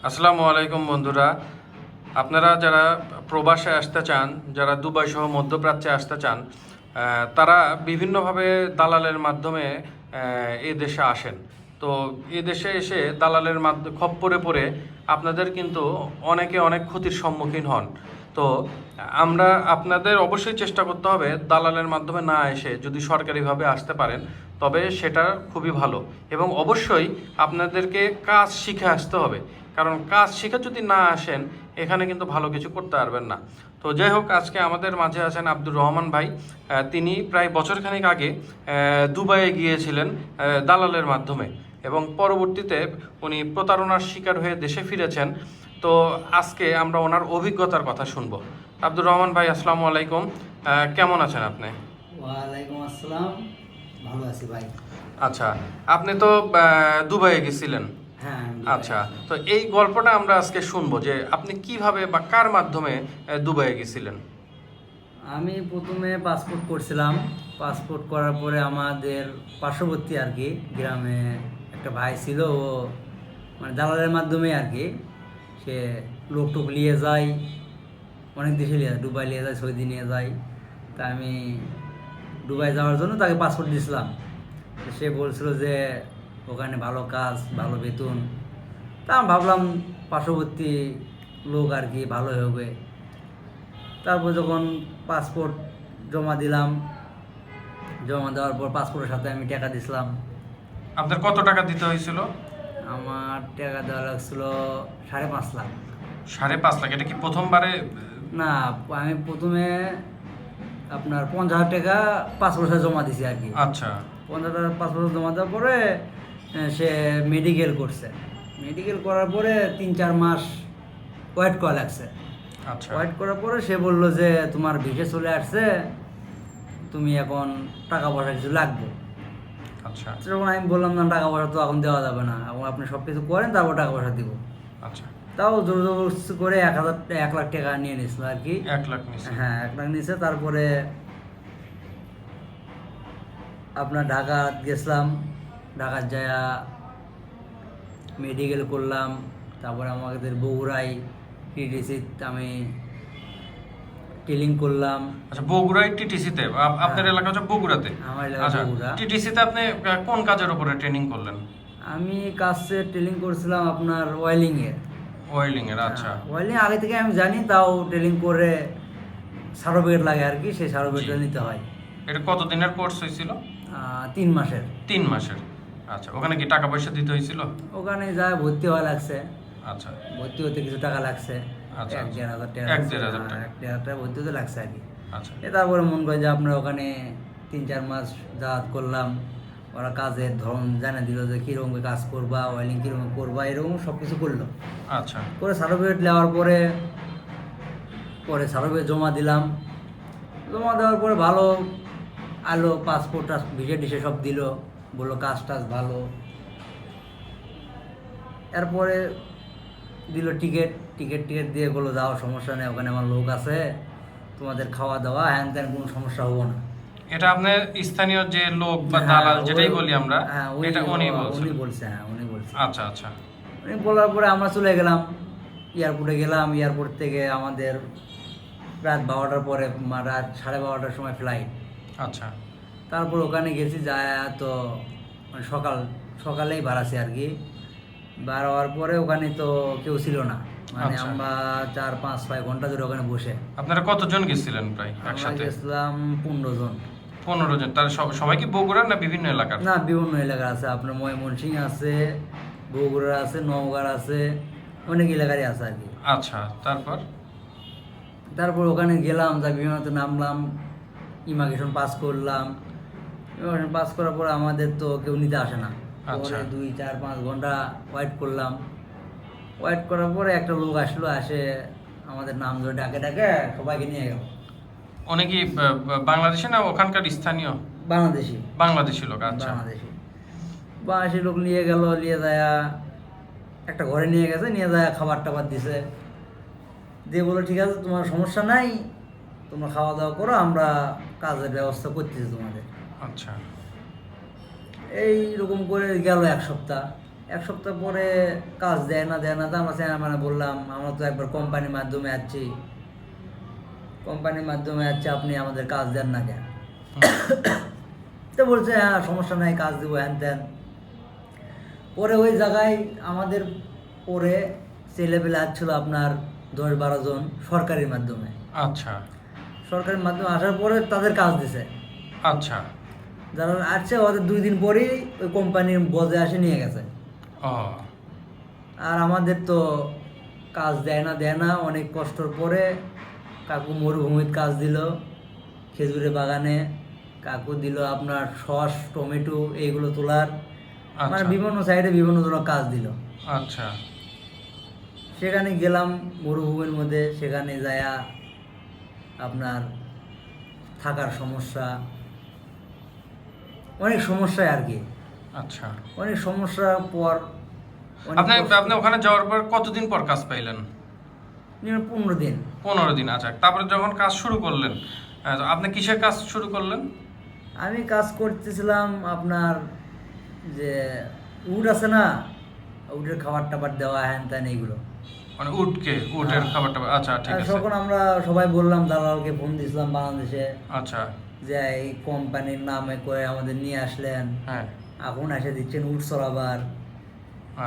আসসালামু আলাইকুম বন্ধুরা, আপনারা যারা প্রবাসে আসতে চান, যারা দুবাই সহ মধ্যপ্রাচ্যে আসতে চান, তারা বিভিন্নভাবে দালালের মাধ্যমে এ দেশে আসেন। তো এ দেশে এসে দালালের খপ্পরে পড়ে আপনাদের কিন্তু অনেকে অনেক ক্ষতির সম্মুখীন হন। তো আমরা আপনাদের অবশ্যই চেষ্টা করতে হবে দালালের মাধ্যমে না এসে যদি সরকারিভাবে আসতে পারেন তবে সেটা খুবই ভালো, এবং অবশ্যই আপনাদেরকে কাজ শিখে আসতে হবে। কারণ কাজ শিখে যদি না আসেন এখানে কিন্তু ভালো কিছু করতে পারবেন না। তো যাই হোক, আজকে আমাদের মাঝে আছেন আব্দুর রহমান ভাই। তিনি প্রায় বছরখানেক আগে দুবাইয়ে গিয়েছিলেন দালালের মাধ্যমে, এবং পরবর্তীতে উনি প্রতারণার শিকার হয়ে দেশে ফিরেছেন। তো আজকে আমরা ওনার অভিজ্ঞতার কথা শুনবো। আব্দুর রহমান ভাই, আসসালামু আলাইকুম। কেমন আছেন আপনি? ওয়ালাইকুম আসসালাম। ভালো আছি ভাই। আচ্ছা, আপনি তো দুবাইয়ে গেছিলেন। হ্যাঁ, আমি আচ্ছা, দুবাই আছি। তো এই গল্পটা আমরা আজকে শুনবো যে আপনি কিভাবে বা কার মাধ্যমে দুবাইয়ে গেছিলেন। আমি প্রথমে পাসপোর্ট করছিলাম। পাসপোর্ট করার পরে আমাদের পার্শ্ববর্তী আর কি গ্রামে একটা ভাই ছিল, ও মানে দালালের মাধ্যমে আর কি সে লোক টোক নিয়ে যায়, অনেক দেশে নিয়ে যায়, দুবাই নিয়ে যায়, সৌদি নিয়ে যায়। তা আমি দুবাই যাওয়ার জন্য তাকে পাসপোর্ট দিয়েছিলাম। সে বলছিল যে ওখানে ভালো কাজ, ভালো বেতন। তা আমি ভাবলাম পার্শ্ববর্তী লোক আর কি ভালো হবে। তারপর যখন পাসপোর্ট জমা দিলাম, জমা দেওয়ার পর পাসপোর্টের সাথে আমি টাকা দিছিলাম। আপনার কত টাকা দিতে হয়েছিল? আমার টাকা দেওয়া লাগছিল 5.5 লাখ। 5.5 লাখ? এটা কি প্রথমবারে? না, আমি প্রথমে আপনার 50,000 টাকা পাসপোর্টের সাথে জমা দিছি আর কি। আচ্ছা 50,000 পাসপোর্ট জমা দেওয়ার পরে সে মেডিকেল করছে। মেডিকেল করার পরে 3-4 মাস ওয়েট করা লাগছে। আচ্ছা ওয়েট করার পরে সে বললো যে তোমার ভিসা চলে আসছে, তুমি এখন টাকা পয়সা কিছু লাগবে। আচ্ছা তখন আমি বললাম না, টাকা পয়সা তো এখন দেওয়া যাবে না, এখন আপনি সব কিছু করেন তারপর টাকা পয়সা দিব। আচ্ছা। তাও জোর জবরদস্তি করে 1 লাখ টাকা নিয়ে নিছিল আর কি। 1 লাখ নিছে? হ্যাঁ, 1 লাখ নিয়েছে। তারপরে আপনার ঢাকা গেছিলাম, ঢাকা যায়া মেডিকেল করলাম। তারপরে আমাদের বগুড়ায় টিটিসি আমি ট্রেনিং করলাম। আচ্ছা, বগুড়ায় টিটিসিতে? আপনার এলাকা হচ্ছে বগুড়াতে? আমার এলাকা আচ্ছা, বগুড়া। টিটিসিতে আপনি কোন কাজের উপরে ট্রেনিং করলেন? আমি কাজে ট্রেনিং করছিলাম আপনার ওয়েলিংয়ের। ওয়েল্ডিং এর? আচ্ছা। ওয়েলিং আগে থেকে আমি জানি, তাও ট্রেনিং করে সার্টিফিকেট লাগে আর কি, সেই সার্টিফিকেটটা নিতে হয়। এটা কত দিনের কোর্স হয়েছিল? 3 মাসের। 3 মাসের? আচ্ছা, ওখানে কি টাকা পয়সা দিতে হয়েছিল? ওখানে যা ভর্তি হওয়া লাগছে, আচ্ছা ভর্তি হতে কিছু টাকা লাগছে। আচ্ছা। 1-1.5 হাজার টাকা। 1-1.5 টাকা? 1-1.5 টাকা ভর্তি হতে লাগছে আর কি। আচ্ছা তারপরে মন করে যে আপনার ওখানে 3-4 মাস যাওয়াত করলাম। ওরা কাজের ধরন জানা দিল যে কীরকম কাজ করবা, ওয়েলিং কীরকম করবা, এরকম সব কিছু করলো। আচ্ছা করে সার্টিফিকেট নেওয়ার পরে পরে সার্টিফিকেট জমা দিলাম। জমা দেওয়ার পরে ভালো আলো, পাসপোর্ট ভিসা টিসা সব দিল, বললো কাজ টাজ ভালো। এরপরে দিল টিকিট টিকিট টিকিট দিয়ে বললো যাও, সমস্যা নেই, ওখানে আমার লোক আছে, তোমাদের খাওয়া দাওয়া হ্যান ত্যান কোনো সমস্যা হবো না। এটা আপনার স্থানীয় যে লোক বা হ্যাঁ, দালাল যেটাই বলি আমরা, হ্যাঁ, এটা উনি বলছেন? উনি বলছে, হ্যাঁ উনি বলছে। আচ্ছা আচ্ছা উনি বলার পরে আমরা চলে গেলাম এয়ারপোর্টে। গেলাম এয়ারপোর্ট থেকে আমাদের রাত 12টার পরে, রাত 12:30টার সময় ফ্লাইট। আচ্ছা তারপর ওখানে গেছি, যায় তো মানে সকালেই বাড়াছে আর কি। বার হওয়ার পরে ওখানে তো কেউ ছিল না, মানে আচ্ছা। আমরা 4-5-6 ঘন্টা ধরে ওখানে বসে। আপনারা কতজন গেছিলেন প্রায় আমরা একসাথে? গেছিলাম 15 জন। 15 জন? তার সবাই কি বগুড়ার না বিভিন্ন এলাকার? না, বিভিন্ন এলাকা আছে, আপনার ময়মনসিংহ আছে, বগুড়া আছে, নওগাঁ আছে, অনেক এলাকারই আছে আর কি। আচ্ছা, তারপর? তারপর ওখানে গেলাম, যা বিমানতে নামলাম, ইমিগ্রেশন পাস করলাম। ইমিগ্রেশন পাস করার পর আমাদের তো কেউ নিতে আসে না। আচ্ছা। পরে 2-4-5 ঘন্টা ওয়েট করলাম। ওয়েট করার পরে একটা লোক আসলো, আসে আমাদের নাম ধরে ডাকে ডাকে সবাইকে নিয়ে গেল। উনি কি বাংলাদেশি না ওখানকার স্থানীয়? বাংলাদেশি। বাংলাদেশি লোক? আচ্ছা বাংলাদেশি লোক নিয়ে গেল, নিয়ে যায় একটা ঘরে নিয়ে গেছে, নিয়ে যায় খাবার টাবার দিছে, দিয়ে বলো ঠিক আছে তোমার সমস্যা নাই, তোমরা খাওয়া দাওয়া করো, আমরা কাজের ব্যবস্থা করতেছি তোমাদের। আচ্ছা এইরকম করে গেল 1 সপ্তাহ। এক সপ্তাহ পরে কাজ দেয় না তো আমরা মানে বললাম আমরা তো একবার কোম্পানির মাধ্যমে আসছি, আপনি আমাদের কাজ দেন না কেন? তো বলছে হ্যাঁ সমস্যা নাই, কাজ দেবো হ্যান ত্যান। পরে ওই জায়গায় আমাদের পরে ছেলেপেলে আসছিল আপনার 10-12 জন সরকারি মাধ্যমে। আচ্ছা সরকারি মাধ্যমে আসার পরে তাদের কাজ দিছে। আচ্ছা। যারা আসছে ওদের 2 দিন পরেই ওই কোম্পানির বসে আসে নিয়ে গেছে। ও আর আমাদের তো কাজ দেয় না অনেক কষ্টর পরে কাকু মরুভূমির কাজ দিল, খেজুরের বাগানে কাকু দিল আপনার শস টমেটো এইগুলো তোলার, মানে আচ্ছা বিভিন্ন সাইডে বিভিন্ন ধরনের কাজ দিল। আচ্ছা সেখানে গেলাম মরুভূমির মধ্যে, সেখানে যায়া আপনার থাকার সমস্যা, অনেক সমস্যায় আর কি, আচ্ছা। অনেক সমস্যার পর আপনি আপনি ওখানে যাওয়ার পর কতদিন পর কাজ পাইলেন? 15 দিন। 15 দিন। আচ্ছা, তারপরে যখন কাজ শুরু করলেন, তো আপনি কিসের কাজ শুরু করলেন? আমি কাজ করতেছিলাম আপনার যে উড আছে না, উডের খাবার টাবার দেওয়া হ্যান ত্যান এইগুলো। মানে উটের হ্যাঁ। খাবারটা? আচ্ছা ঠিক আর আছে। তখন আমরা সবাই বললাম, দালালকে ফোন দিয়েছিলাম বাংলাদেশে, আচ্ছা যে এই কোম্পানির নামে করে আমাদের নিয়ে আসলেন, হ্যাঁ এখন এসে দিচ্ছেন উড চড়াবার।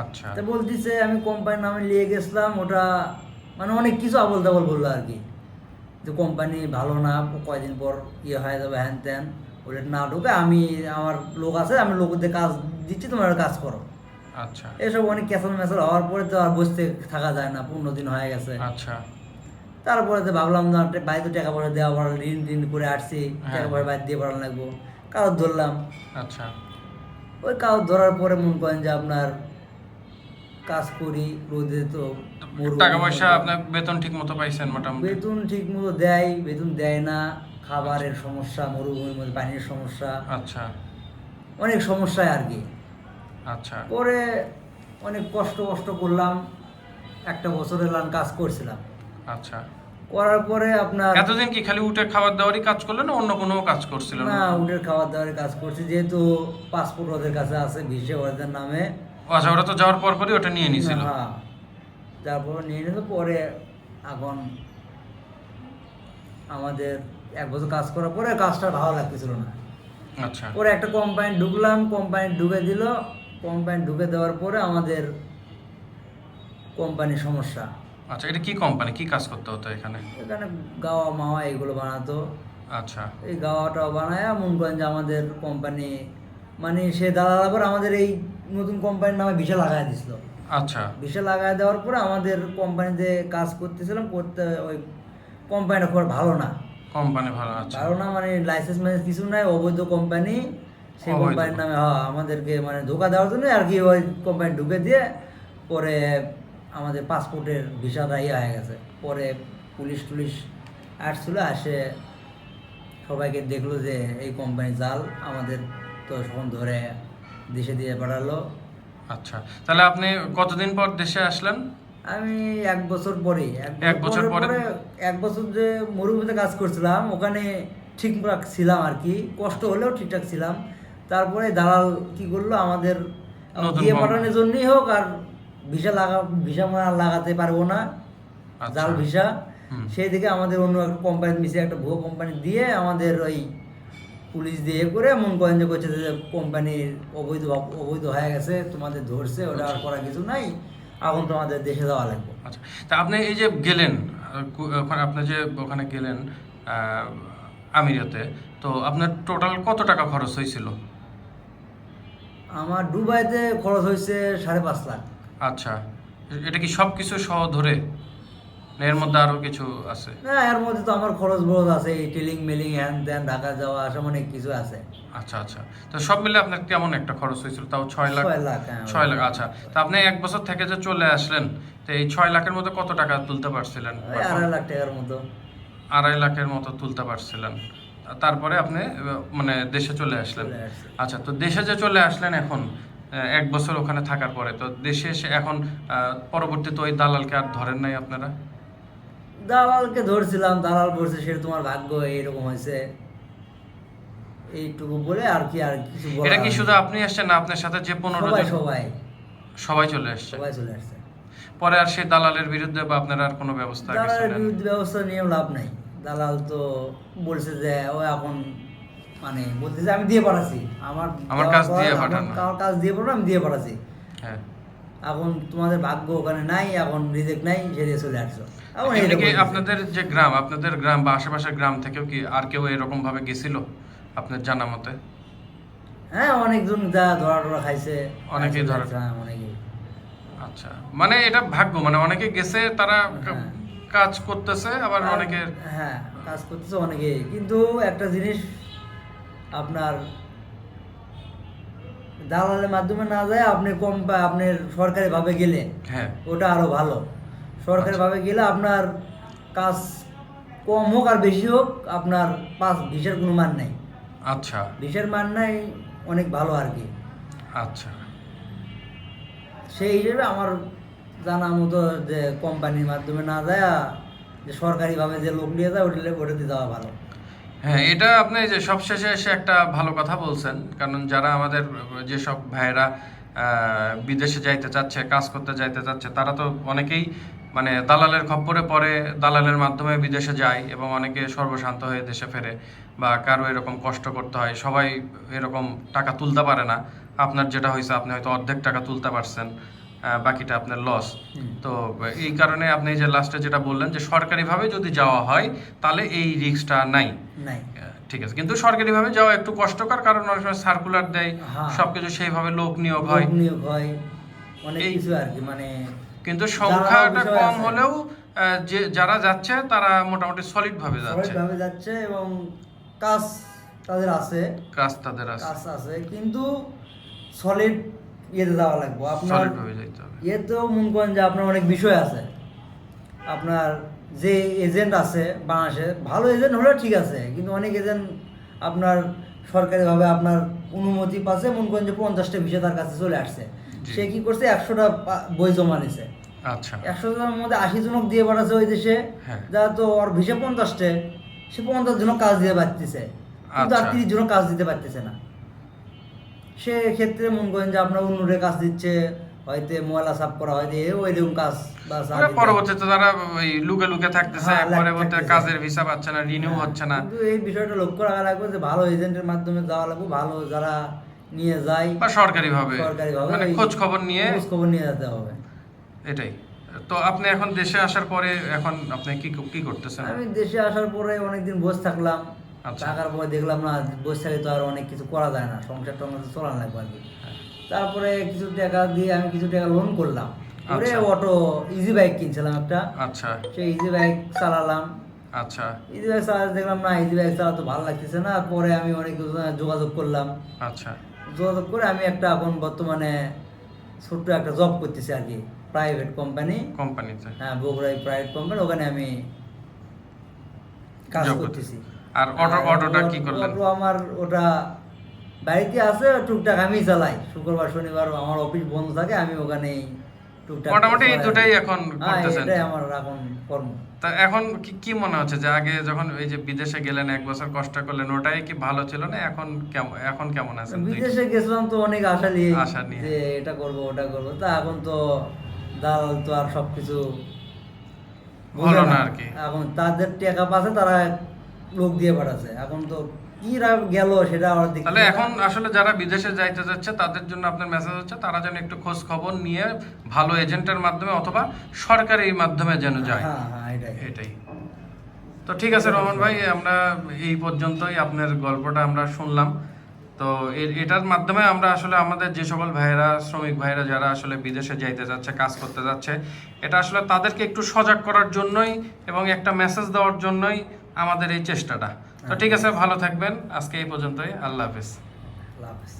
আচ্ছা তো বলতেছে আমি কোম্পানির নামে নিয়ে গেছিলাম, ওটা মানে অনেক কিছু আবল তাবল বললো আর কি, যে কোম্পানি ভালো না, কয়দিন পর ইয়ে হয়ে যাবে হ্যান ত্যান, ওটা না ঢুকে আমি আমার লোক আছে, আমি লোকদের কাজ দিচ্ছি, তোমরা কাজ করো। আচ্ছা এসব অনেক ক্যাসল ম্যাসল হওয়ার পরে তো আর বসতে থাকা যায় না, 15 দিন হয়ে গেছে। আচ্ছা তারপরে তো ভাবলাম না বাড়িতে টাকা পয়সা দেওয়া পড়া, ঋণ করে আসছি, হ্যাঁ। টাকা পয়সা বাইরে দিয়ে পড়ানো লাগবো, কাগজ ধরলাম। আচ্ছা ওই কাগজ ধরার পরে মনে করেন যে আপনার কাজ করি রোদে, তো টাকা পয়সা আপনার বেতন ঠিক মতো পাইছেন মোটামুটি? বেতন ঠিক মতো বেতন দেয় না, খাবারের সমস্যা, মরুভূমির মধ্যে পানির সমস্যা, আচ্ছা অনেক সমস্যায় আর কি। আচ্ছা পরে অনেক কষ্ট করলাম, 1 বছরের কাজ করছিলাম। আচ্ছা। করার পরে আপনার এতদিন কি খালি উটের খাবার দাবারই কাজ করলেন, না অন্য কোনো কাজ করছিলেন? না, উটের খাবার দাবারের কাজ করছি, যেহেতু পাসপোর্ট ওদের কাছে আছে ভিসে ওদের নামে। আচ্ছা, ওরা তো যাওয়ার পর পরই ওটা নিয়ে নিছিল? হ্যাঁ, তারপর নিয়ে নিল। পরে এখন আমাদের 1 বছর কাজ করার পরে কাজটা ভালো লাগতেছিল না। আচ্ছা পরে একটা কোম্পানি ঢুকলাম, কোম্পানি ঢুকে দিল, কোম্পানি ঢুকে দেওয়ার পরে আমাদের কোম্পানির সমস্যা। আচ্ছা, এটা কি কোম্পানি, কি কাজ করতে হতো এখানে? এখানে গাওয়া মাওয়া এগুলো বানাতো। আচ্ছা এই গাওয়াটাও বানায় মন করেন যে আমাদের কোম্পানি, মানে সে দালাল আবার আমাদের এই নতুন কোম্পানির নামে ভিসা লাগাই দিছিল। আচ্ছা ভিসা লাগাই দেওয়ার পরে আমাদের কোম্পানিতে কাজ করতেছিলাম, করতে ওই কোম্পানিটা খুব ভালো না। কোম্পানি ভালো? আচ্ছা ভালো না মানে লাইসেন্স মানে কিছু নাই, অবৈধ কোম্পানি। সেই অবৈধ। কোম্পানির নামে আমাদেরকে মানে ধোকা দেওয়ার জন্য আর কি, ওই কোম্পানি ঢুকে দিয়ে পরে আমাদের পাসপোর্টের ভিসাটা ইয়ে হয়ে গেছে। পরে পুলিশ টুলিশ আসছিল, আসে সবাইকে দেখলো যে এই কোম্পানি জাল, আমাদের তো তখন ধরে দেশে দিয়ে পাঠালো। আচ্ছা, তাহলে আপনি কতদিন পর দেশে আসলেন? আমি 1 বছর পরে, 1 বছর পরে? 1 বছর যে মরুভূমিতে কাজ করছিলাম ওখানে ঠিকঠাক ছিলাম আর কি, কষ্ট হলেও ঠিকঠাক ছিলাম। তারপরে দালাল কি করলো, আমাদের নতুন দিয়ে কোম্পানি। পাঠানোর জন্যই হোক, আর ভিসা মানে আর লাগাতে পারবো না, আচ্ছা। জাল ভিসা। হুম। সেই দিকে আমাদের অন্য একটা কোম্পানি মিশে, একটা ভুয়ো কোম্পানি দিয়ে আমাদের ওই পুলিশ দিয়ে করে মন করেন যে করছে যে কোম্পানির অবৈধ হয়ে গেছে, তোমাদের ধরছে, ওটা আর করা কিছু নাই, এখন তোমাদের দেশে যাওয়া লাগবে। আচ্ছা, তা আপনি এই যে গেলেন, ওখানে আপনি যে ওখানে গেলেন আমিরাতে, তো আপনার টোটাল কত টাকা খরচ হয়েছিল? আমার দুবাইতে খরচ হয়েছে 5.5 লাখ। আচ্ছা, এটা কি সব কিছু সহ ধরে, না এর মধ্যে আরো কিছু আছে? না, এর মধ্যে তো আমার খরচ বরচ আছে, এই টেলিং মেলিং হ্যান ত্যান, ঢাকা যাওয়া আসা, অনেক কিছু আছে। আচ্ছা আচ্ছা, তো সব মিলে আপনার কেমন একটা খরচ হয়েছিল? তাও 6 লাখ? 6 লাখ, হ্যাঁ। 6 লাখ। আচ্ছা, তা আপনি 1 বছর থেকে যে চলে আসলেন, তো এই 6 লাখের মধ্যে কত টাকা তুলতে পারছিলেন? ওই 2.5 লাখ টাকার মতো। 2.5 লাখের মতো তুলতে পারছিলেন। তারপরে আপনি মানে দেশে চলে আসলেন। চলে আসছে। আচ্ছা, তো দেশে যে চলে আসলেন এখন, 1 বছর ওখানে থাকার পরে, তো দেশে এসে এখন পরবর্তীতে ওই দালালকে আর ধরেন নাই আপনারা? দালালকে ধরছিলাম, দালাল বলছে সেটা তোমার ভাগ্য, এইরকম হয়েছে, এইটুকু বলে আর কি, আর কিছু বলার এটা কি নেই। শুধু আপনি আসছেন, না আপনার সাথে যে 15 সবাই জন? সবাই সবাই চলে আসছে। সবাই চলে আসছে। পরে আর সেই দালালের বিরুদ্ধে বা আপনারা আর কোনো ব্যবস্থা কিছু দালালের নেন? বিরুদ্ধে ব্যবস্থা নিয়েও লাভ নাই। দালাল তো বলছে যে ও এখন মানে বলতে যে আমি দিয়ে পাঠাচ্ছি, আমার কাজ দিয়ে পাঠানো। আমার কাজ দিয়ে পাঠানো, আমি দিয়ে পাঠাচ্ছি, হ্যাঁ। এখন তোমাদের ভাগ্য ওখানে নাই, এখন রিজেক্ট নাই, সেরে চলে আসছো। এখন এমনি এইটা কি বলতেছে। আপনাদের গ্রাম বা আশেপাশের গ্রাম থেকেও কি আর কেউ এরকম ভাবে গেছিল আপনার জানা মতে? হ্যাঁ, অনেকজন যা ধরা টরা খাইছে, অনেকেই ধরা। হ্যাঁ, অনেকেই। আচ্ছা, মানে এটা ভাগ্য, মানে অনেকে গেছে তারা হ্যাঁ। কাজ করতেছে, আবার আর- অনেকে হ্যাঁ, কাজ করতেছে অনেকেই, কিন্তু একটা জিনিস আপনার দালালের মাধ্যমে না যায়, আপনি আপনার সরকারি ভাবে গেলে হ্যাঁ ওটা আরো ভালো। সরকারি ভাবে গেলে আপনার কাজ কম হোক আর বেশি হোক, আপনার ভিসের কোনো মান নাই। আচ্ছা ভিসের মান নাই, অনেক ভালো আর কি। আচ্ছা সেই হিসেবে আমার জানা মতো যে কোম্পানির মাধ্যমে না যায়, যে সরকারিভাবে যে লোক নিয়ে যায় ওটাতে যাওয়া ভালো। হ্যাঁ, এটা আপনি যে সবশেষে এসে একটা ভালো কথা বলছেন, কারণ যারা আমাদের যেসব ভাইয়েরা বিদেশে যাইতে চাচ্ছে, কাজ করতে যাইতে চাচ্ছে, তারা তো অনেকেই মানে দালালের খপ্পরে পড়ে, দালালের মাধ্যমে বিদেশে যায় এবং অনেকে সর্বশান্ত হয়ে দেশে ফেরে, বা কারো এরকম কষ্ট করতে হয়। সবাই এরকম টাকা তুলতে পারে না। আপনার যেটা হয়েছে, আপনি হয়তো অর্ধেক টাকা তুলতে পারছেন, বাকিটা আপনার লস। তো এই কারণে আপনি যে লাস্টে যেটা বললেন যে সরকারিভাবে যদি যাওয়া হয় তাহলে এই রিস্কটা নাই। নাই। ঠিক আছে, কিন্তু সরকারিভাবে যাওয়া একটু কষ্টকর, কারণ অনেক সময় সার্কুলার দেয়, হ্যাঁ। সবকিছু সেইভাবে লোক নিয়োগ হয়, লোক নিয়োগ হয়, অনেক এই- কিছু আর কি, মানে কিন্তু সংখ্যাটা বিষয় কম আছে। হলেও যে যারা যাচ্ছে তারা মোটামুটি সলিড ভাবে যাচ্ছে, সবাইভাবে যাচ্ছে এবং কাজ তাদের আছে, কাজ তাদের আছে, কাজ আছে, কিন্তু সলিড ইয়েতে যাওয়া লাগবে আপনার। সলিড ভাবে যাইতে হবে। ইয়েতেও মনে করেন যে আপনার অনেক বিষয় আছে। আপনার যে এজেন্ট আছে বাংলাদেশে, ভালো এজেন্ট হলে ঠিক আছে, কিন্তু অনেক এজেন্ট আপনার সরকারিভাবে আপনার অনুমতি পাচ্ছে, মনে করেন যে 50টা ভিসা তার কাছে চলে আসছে, জি। সে কি করছে 100টা বই জমা নিছে, আচ্ছা 100 জনের মধ্যে 80 জনক দিয়ে পাঠাচ্ছে ওই দেশে, হ্যাঁ। যারা তো ওর ভিসা 50টে, সে 50 জনক কাজ দিয়ে পারতেছে, কিন্তু আর আচ্ছা। 30 জনক কাজ দিতে পারতেছে না। সে ক্ষেত্রে মনে করেন যে আপনার অন্যরে কাজ দিচ্ছে, হয়তো ময়লা সাফ করা, হয়তো ওইরকম কাজ বা ওরা পরবর্তীতে তারা ওই লুকে লুকে থাকতেছে, হ্যাঁ, পরবর্তীতে থাকতেছে। কাজের ভিসা পাচ্ছে না, রিনিউ হচ্ছে না, কিন্তু এই বিষয়টা লক্ষ্য রাখা লাগবে যে ভালো এজেন্টের মাধ্যমে যাওয়া লাগবে, ভালো যারা নিয়ে যায় বা সরকারিভাবে সরকারিভাবে মানে ওই খোঁজ খবর নিয়ে। খোঁজ খবর নিয়ে যেতে হবে। এটাই। তো আপনি এখন দেশে আসার পরে এখন আপনি কি করতেছেন? আমি দেশে আসার পরে অনেকদিন বসে থাকলাম, আচ্ছা। থাকার পরে দেখলাম না, বসে থাকলে তো আর অনেক কিছু করা যায় না, সংসার টংসার চলানো লাগবে আর কি। তারপরে কিছু টাকা দিয়ে আমি কিছু টাকা লোন করলাম, করে আচ্ছা। অটো ইজি বাইক কিনছিলাম একটা, আচ্ছা সেই ইজি বাইক চালালাম। আচ্ছা ইজি বাইক চালাতে দেখলাম না, ইজি বাইক চালাতে ভালো লাগতেছে না, পরে আমি অনেক যোগাযোগ করলাম, আচ্ছা যোগাযোগ করে আমি একটা এখন বর্তমানে ছোট্ট একটা জব করতেছি আর কি, প্রাইভেট কোম্পানিতে হ্যাঁ, বগুড়ায় প্রাইভেট কোম্পানি, ওখানে আমি কাজ Job করতেছি। আর অটোটা কি করলেন? অটো আমার ওটা বাড়িতে আছে, টুকটাক আমি চালাই, শুক্রবার শনিবার আমার অফিস বন্ধ থাকে, আমি ওখানে টুকটাক মোটামুটি এই চালাই। দুটাই এখন হ্যাঁ, করতেছেন। এটাই আমার এখন কর্ম। তা এখন কি মনে হচ্ছে যে আগে যখন এই যে বিদেশে গেলেন 1 বছর কষ্ট করলেন, ওটাই কি ভালো ছিল না? এখন কেমন আছেন? বিদেশে গেছিলাম তো অনেক আশা নিয়ে, আশা নিয়ে। যে এটা করবো ওটা করবো, তা এখন তো দালাল তো আর সবকিছু বোঝে হলো না না আর কি। এখন তাদের টাকা পাচ্ছে, তারা লোক দিয়ে পাঠাচ্ছে, এখন তো কি গেল সেটা আমার দেখতে তাহলে এখন আসলে যারা বিদেশে যাইতে যাচ্ছে তাদের জন্য আপনার মেসেজ হচ্ছে তারা যেন একটু খোঁজ খবর নিয়ে ভালো এজেন্টের মাধ্যমে অথবা সরকারি মাধ্যমে যেন যায়। হ্যাঁ হ্যাঁ, এটাই। তো ঠিক আছে রহমান ভাই, আমরা এই পর্যন্তই আপনার গল্পটা আমরা শুনলাম। তো এটার মাধ্যমে আমরা আসলে আমাদের যে সকল ভাইয়েরা, শ্রমিক ভাইয়েরা যারা আসলে বিদেশে যাইতে যাচ্ছে, কাজ করতে যাচ্ছে, এটা আসলে তাদেরকে একটু সজাগ করার জন্যই এবং একটা মেসেজ দেওয়ার জন্যই আমাদের এই চেষ্টাটা। তো ঠিক আছে, ভালো থাকবেন, আজকে এই পর্যন্তই, আল্লাহ হাফেজ। আল্লাহ হাফেজ।